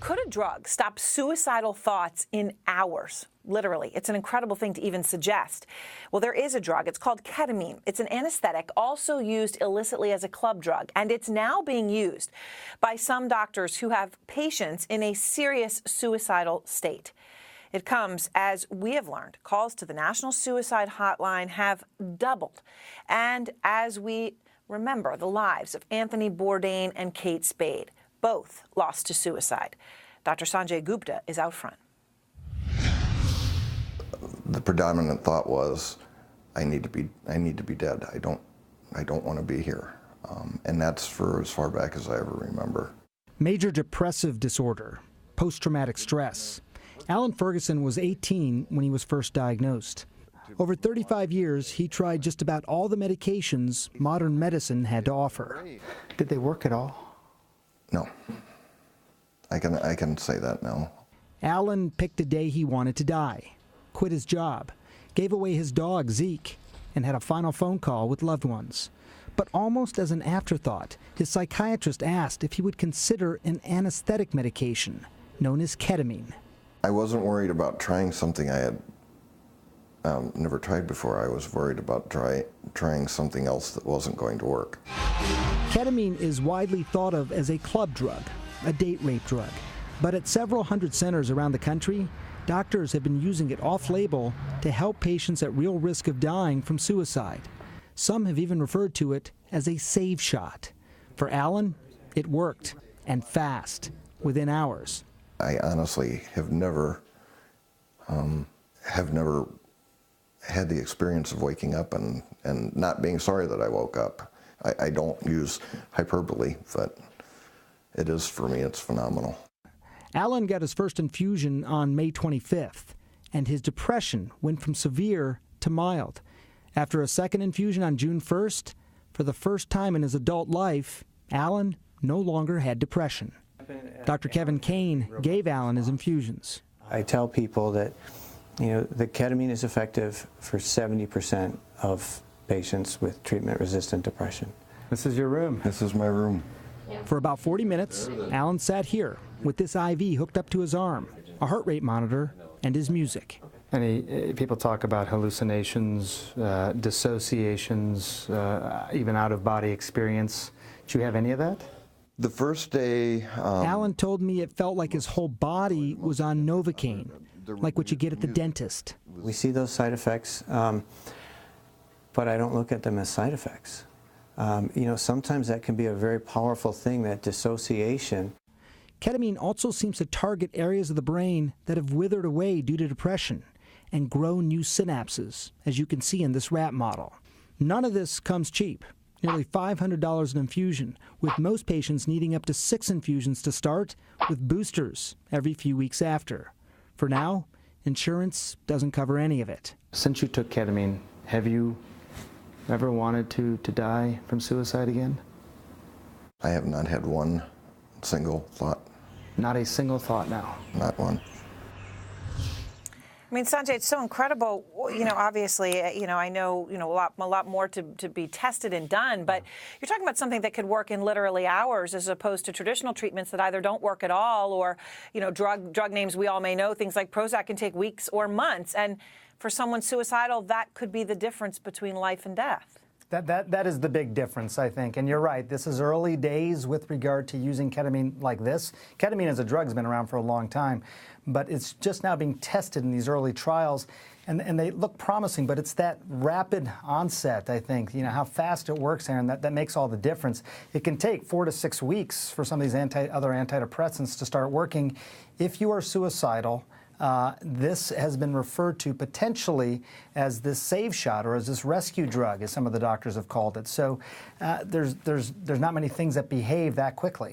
Could a drug stop suicidal thoughts in hours? Literally. It's an incredible thing to even suggest. Well, there is a drug. It's called ketamine. It's an anesthetic, also used illicitly as a club drug, and it's now being used by some doctors who have patients in a serious suicidal state. It comes, as we have learned, calls to the National Suicide Hotline have doubled. And as we remember the lives of Anthony Bourdain and Kate Spade, both lost to suicide. Dr. Sanjay Gupta is out front. The predominant thought was, I need to be dead. I don't want to be here. And that's for as far back as I ever remember. Major depressive disorder, post-traumatic stress. Alan Ferguson was 18 when he was first diagnosed. Over 35 years, he tried just about all the medications modern medicine had to offer. Did they work at all? No. I can say that now. Alan picked a day he wanted to die, quit his job, gave away his dog, Zeke, and had a final phone call with loved ones. But almost as an afterthought, his psychiatrist asked if he would consider an anesthetic medication known as ketamine. I wasn't worried about trying something I had never tried before. I was worried about trying something else that wasn't going to work. Ketamine is widely thought of as a club drug, a date rape drug. But at several hundred centers around the country, doctors have been using it off-label to help patients at real risk of dying from suicide. Some have even referred to it as a save shot. For Alan, it worked, and fast, within hours. I honestly have never had the experience of waking up and not being sorry that I woke up. I don't use hyperbole, but it is, for me, it's phenomenal. Alan got his first infusion on May 25th, and his depression went from severe to mild. After a second infusion on June 1st, for the first time in his adult life, Alan no longer had depression. Dr. Kevin Kane gave Alan his infusions. I tell people that, the ketamine is effective for 70% of patients with treatment-resistant depression. This is your room. This is my room. For about 40 minutes, Alan sat here with this IV hooked up to his arm, a heart rate monitor, and his music. People talk about hallucinations, dissociations, even out-of-body experience. Do you have any of that? The first day... Alan told me it felt like his whole body was on Novocaine, like what you get at the dentist. We see those side effects, but I don't look at them as side effects. Sometimes that can be a very powerful thing, that dissociation. Ketamine also seems to target areas of the brain that have withered away due to depression and grow new synapses, as you can see in this rat model. None of this comes cheap. Nearly $500 an infusion, with most patients needing up to 6 infusions to start, with boosters every few weeks after. For now, insurance doesn't cover any of it. Since you took ketamine, have you ever wanted to die from suicide again? I have not had one single thought. Not a single thought now? Not one. I mean, Sanjay, it's so incredible. Obviously, I know, a lot more to be tested and done, but you're talking about something that could work in literally hours as opposed to traditional treatments that either don't work at all or, drug names we all may know, things like Prozac can take weeks or months. And for someone suicidal, that could be the difference between life and death. That is the big difference, I think. And you're right, this is early days with regard to using ketamine like this. Ketamine as a drug has been around for a long time, but it's just now being tested in these early trials, and they look promising, but it's that rapid onset, I think, how fast it works, Aaron, that makes all the difference. It can take 4 to 6 weeks for some of these other antidepressants to start working. If you are suicidal, this has been referred to potentially as this save shot or as this rescue drug, as some of the doctors have called it. So there's not many things that behave that quickly.